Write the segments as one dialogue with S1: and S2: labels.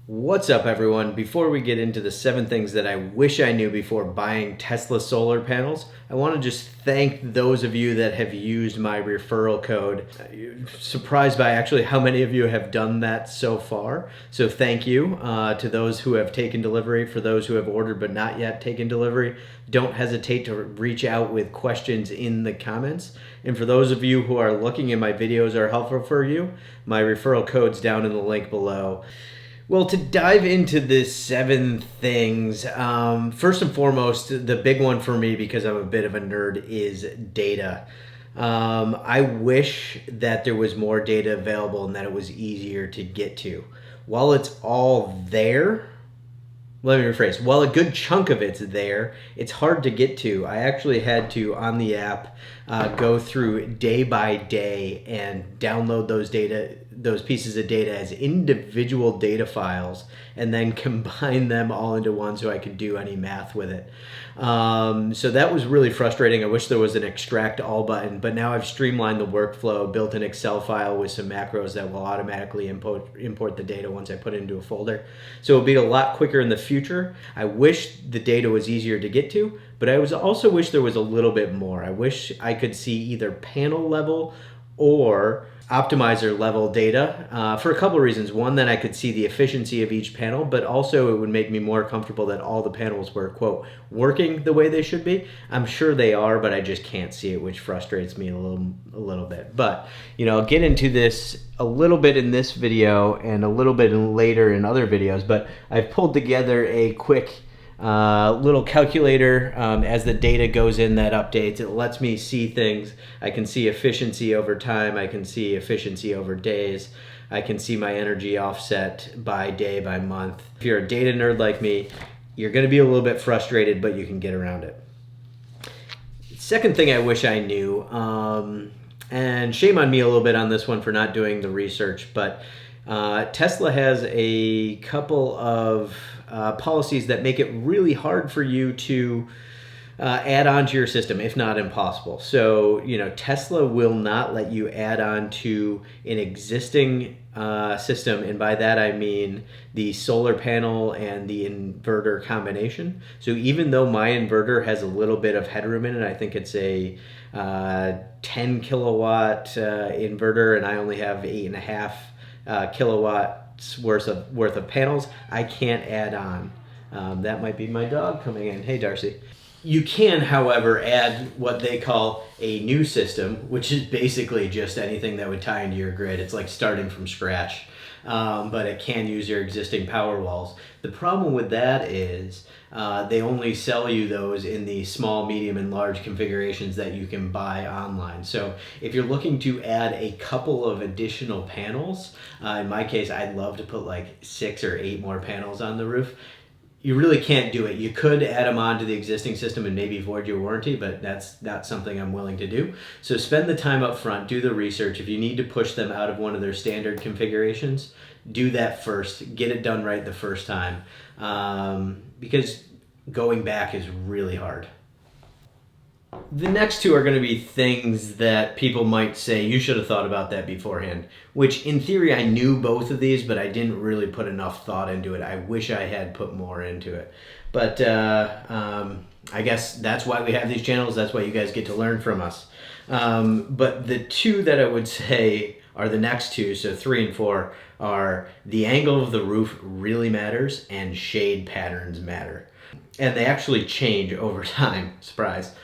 S1: What's up, everyone? Before we get into the 7 things that I wish I knew before buying Tesla solar panels, I want to just thank those of you that have used my referral code. Surprised by actually how many of you have done that so far. So thank you to those who have taken delivery. For those who have ordered but not yet taken delivery, don't hesitate to reach out with questions in the comments. And for those of you who are looking and my videos are helpful for you, my referral code's down in the link below. Well, to dive into the 7 things, first and foremost, the big one for me, because I'm a bit of a nerd, is data. I wish that there was more data available and that it was easier to get to. While it's all there, let me rephrase. While a good chunk of it's there, it's hard to get to. I actually had to, on the app, go through day by day and download those pieces of data as individual data files, and then combine them all into one so I could do any math with it. So that was really frustrating. I wish there was an extract all button, but now I've streamlined the workflow, built an Excel file with some macros that will automatically import the data once I put it into a folder. So it'll be a lot quicker in the future. I wish the data was easier to get to, but I also wish there was a little bit more. I wish I could see either panel level or optimizer level data for a couple of reasons. One, that I could see the efficiency of each panel, but also it would make me more comfortable that all the panels were, quote, working the way they should be. I'm sure they are, but I just can't see it, which frustrates me a little bit. But, I'll get into this a little bit in this video and a little bit later in other videos, but I've pulled together a quick little calculator as the data goes in that updates. It lets me see things. I can see efficiency over time. I can see efficiency over days. I can see my energy offset by day, by month. If you're a data nerd like me, you're going to be a little bit frustrated, but you can get around it. Second thing I wish I knew, and shame on me a little bit on this one for not doing the research, but Tesla has a couple of policies that make it really hard for you to add on to your system, if not impossible. So, Tesla will not let you add on to an existing system, and by that I mean the solar panel and the inverter combination. So even though my inverter has a little bit of headroom in it, I think it's a 10 kilowatt inverter, and I only have 8.5 kilowatts worth of panels, I can't add on. That might be my dog coming in. Hey, Darcy. You can, however, add what they call a new system, which is basically just anything that would tie into your grid. It's like starting from scratch, but it can use your existing power walls. The problem with that is they only sell you those in the small, medium, and large configurations that you can buy online. So if you're looking to add a couple of additional panels, in my case, I'd love to put like 6 or 8 more panels on the roof. You really can't do it. You could add them onto the existing system and maybe void your warranty, but that's not something I'm willing to do. So spend the time up front, do the research. If you need to push them out of one of their standard configurations, do that first. Get it done right the first time, because going back is really hard. The next 2 are going to be things that people might say, you should have thought about that beforehand, which in theory I knew both of these, but I didn't really put enough thought into it. I wish I had put more into it. But I guess that's why we have these channels. That's why you guys get to learn from us. But the 2 that I would say are the next 2, so 3 and 4, are the angle of the roof really matters and shade patterns matter. And they actually change over time. Surprise.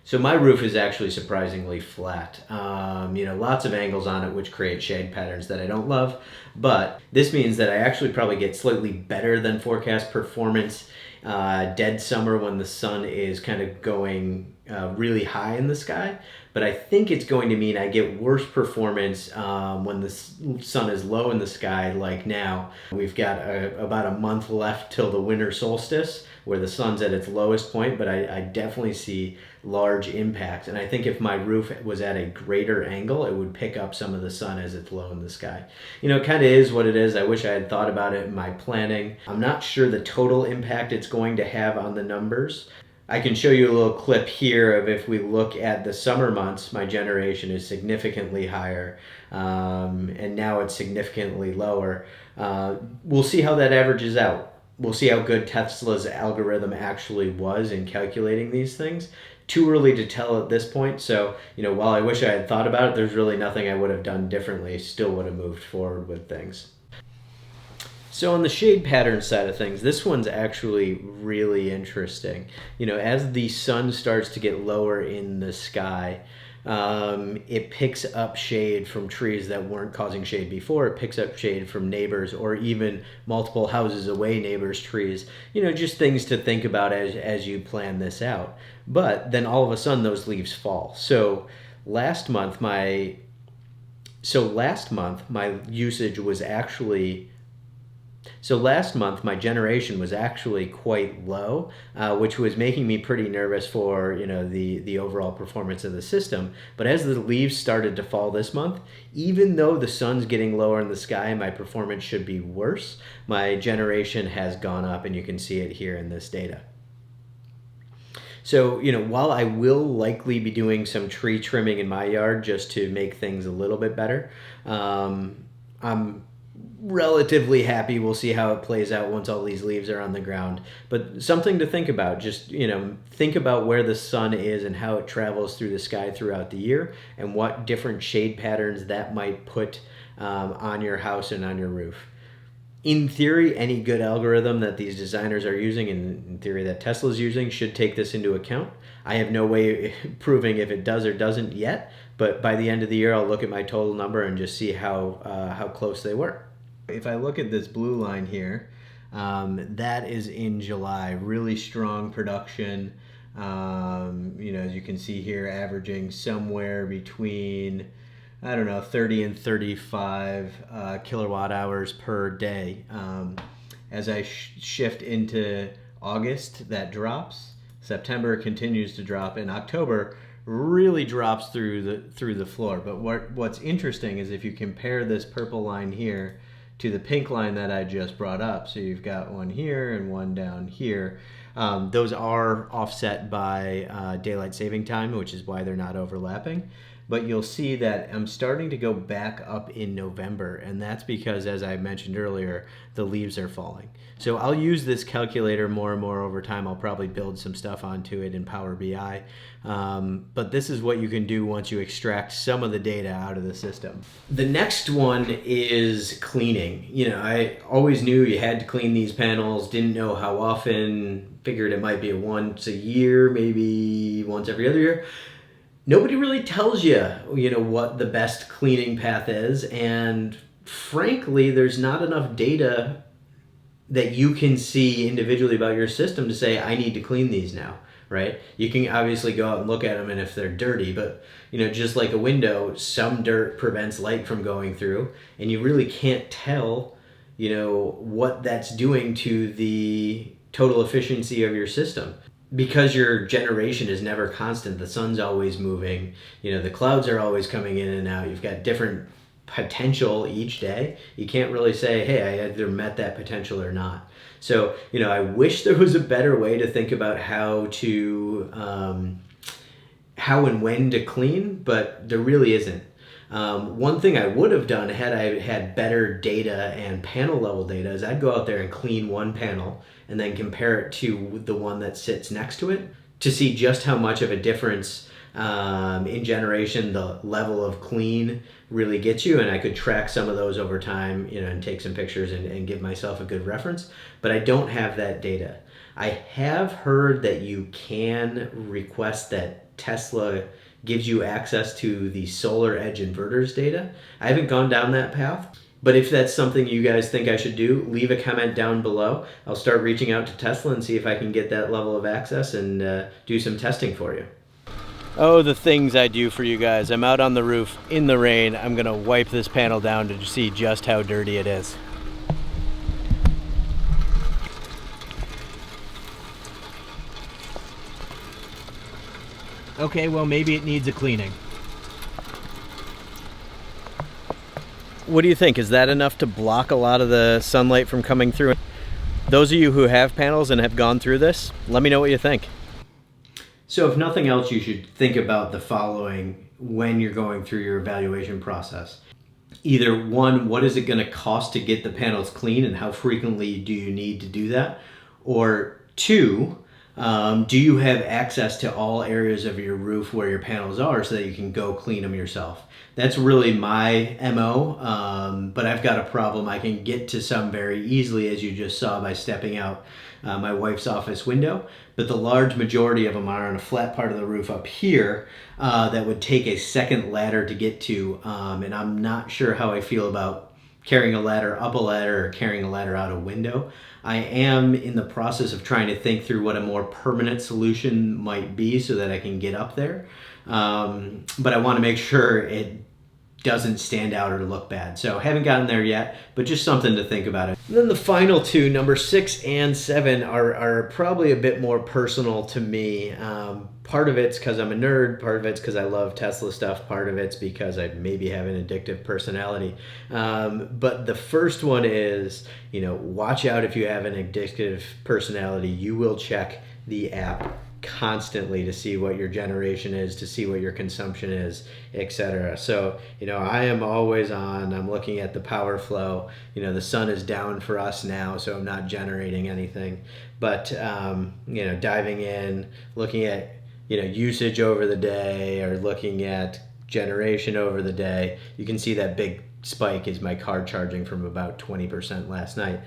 S1: So my roof is actually surprisingly flat. Lots of angles on it, which create shade patterns that I don't love. But this means that I actually probably get slightly better than forecast performance dead summer when the sun is kind of going really high in the sky. But I think it's going to mean I get worse performance when the sun is low in the sky, like now. We've got about a month left till the winter solstice, where the sun's at its lowest point, but I definitely see large impacts. And I think if my roof was at a greater angle, it would pick up some of the sun as it's low in the sky. It kind of is what it is. I wish I had thought about it in my planning. I'm not sure the total impact it's going to have on the numbers. I can show you a little clip here of if we look at the summer months, my generation is significantly higher, and now it's significantly lower. We'll see how that averages out. We'll see how good Tesla's algorithm actually was in calculating these things. Too early to tell at this point. So, while I wish I had thought about it, there's really nothing I would have done differently. Still would have moved forward with things. So on the shade pattern side of things, this one's actually really interesting. As the sun starts to get lower in the sky, it picks up shade from trees that weren't causing shade before. It picks up shade from neighbors or even multiple houses away neighbors' trees. Just things to think about as you plan this out. But then all of a sudden those leaves fall. So last month my usage was actually... So last month, my generation was actually quite low, which was making me pretty nervous for the overall performance of the system. But as the leaves started to fall this month, even though the sun's getting lower in the sky, my performance should be worse. My generation has gone up, and you can see it here in this data. So, while I will likely be doing some tree trimming in my yard just to make things a little bit better, I'm relatively happy. We'll see how it plays out once all these leaves are on the ground. But something to think about. Just, think about where the sun is and how it travels through the sky throughout the year and what different shade patterns that might put on your house and on your roof. In theory, any good algorithm that these designers are using, and in theory that Tesla's using, should take this into account. I have no way of proving if it does or doesn't yet, but by the end of the year, I'll look at my total number and just see how close they were. If I look at this blue line here, that is in July. Really strong production. As you can see here, averaging somewhere between, 30 and 35 kilowatt hours per day. As I shift into August, that drops. September continues to drop, and October really drops through the floor. But what's interesting is if you compare this purple line here to the pink line that I just brought up. So you've got one here and one down here. Those are offset by daylight saving time, which is why they're not overlapping. But you'll see that I'm starting to go back up in November, and that's because, as I mentioned earlier, the leaves are falling. So I'll use this calculator more and more over time. I'll probably build some stuff onto it in Power BI. But this is what you can do once you extract some of the data out of the system. The next one is cleaning. I always knew you had to clean these panels, didn't know how often, figured it might be once a year, maybe once every other year. Nobody really tells you, what the best cleaning path is, and frankly, there's not enough data that you can see individually about your system to say, I need to clean these now, right? You can obviously go out and look at them, and if they're dirty, but, just like a window, some dirt prevents light from going through, and you really can't tell, what that's doing to the total efficiency of your system. Because your generation is never constant, the sun's always moving, the clouds are always coming in and out, you've got different potential each day. You can't really say, hey, I either met that potential or not. So, I wish there was a better way to think about how and when to clean, but there really isn't. One thing I would have done had I had better data and panel level data is I'd go out there and clean one panel and then compare it to the one that sits next to it to see just how much of a difference in generation the level of clean really gets you. And I could track some of those over time, and take some pictures and give myself a good reference. But I don't have that data. I have heard that you can request that Tesla gives you access to the Solar Edge inverters data. I haven't gone down that path, but if that's something you guys think I should do, leave a comment down below. I'll start reaching out to Tesla and see if I can get that level of access and do some testing for you. Oh, the things I do for you guys. I'm out on the roof in the rain. I'm gonna wipe this panel down to see just how dirty it is. Okay, well, maybe it needs a cleaning. What do you think? Is that enough to block a lot of the sunlight from coming through? Those of you who have panels and have gone through this, let me know what you think. So if nothing else, you should think about the following when you're going through your evaluation process. Either one, what is it going to cost to get the panels clean and how frequently do you need to do that? Or two, do you have access to all areas of your roof where your panels are so that you can go clean them yourself? That's really my MO, but I've got a problem. I can get to some very easily, as you just saw by stepping out my wife's office window, but the large majority of them are on a flat part of the roof up here that would take a second ladder to get to, and I'm not sure how I feel about carrying a ladder up a ladder or carrying a ladder out a window. I am in the process of trying to think through what a more permanent solution might be so that I can get up there. But I want to make sure it doesn't stand out or look bad. So haven't gotten there yet, but just something to think about. And then the final two, number 6 and 7, are probably a bit more personal to me. Part of it's because I'm a nerd, part of it's because I love Tesla stuff, part of it's because I maybe have an addictive personality. But the first one is, watch out if you have an addictive personality. You will check the app constantly to see what your generation is, to see what your consumption is, etc. So, I am always on. I'm looking at the power flow. The sun is down for us now, so I'm not generating anything. But, diving in, looking at, usage over the day or looking at generation over the day, you can see that big spike is my car charging from about 20% last night.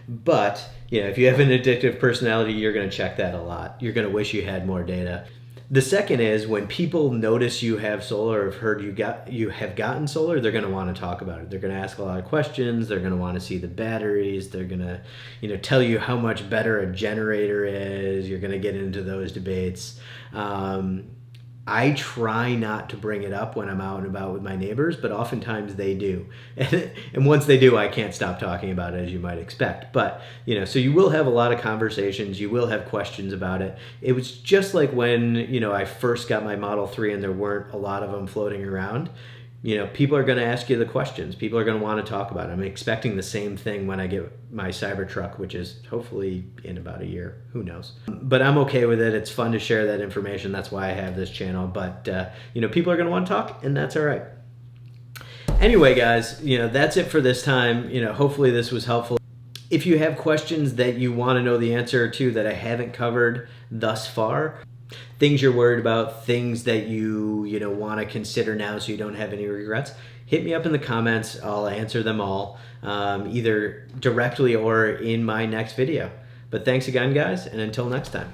S1: But, if you have an addictive personality, you're going to check that a lot. You're going to wish you had more data. The second is when people notice you have solar or have heard you have gotten solar, they're going to want to talk about it. They're going to ask a lot of questions. They're going to want to see the batteries. They're going to, tell you how much better a generator is. You're going to get into those debates. I try not to bring it up when I'm out and about with my neighbors, but oftentimes they do. And once they do, I can't stop talking about it, as you might expect. But, so you will have a lot of conversations. You will have questions about it. It was just like when, I first got my Model 3 and there weren't a lot of them floating around. People are going to ask you the questions. People are going to want to talk about it. I'm expecting the same thing when I get my Cybertruck, which is hopefully in about a year. Who knows? But I'm okay with it. It's fun to share that information. That's why I have this channel. But, people are going to want to talk, and that's all right. Anyway, guys, that's it for this time. Hopefully this was helpful. If you have questions that you want to know the answer to that I haven't covered thus far, things you're worried about, things that you want to consider now so you don't have any regrets, hit me up in the comments. I'll answer them all, either directly or in my next video. But thanks again, guys, and until next time.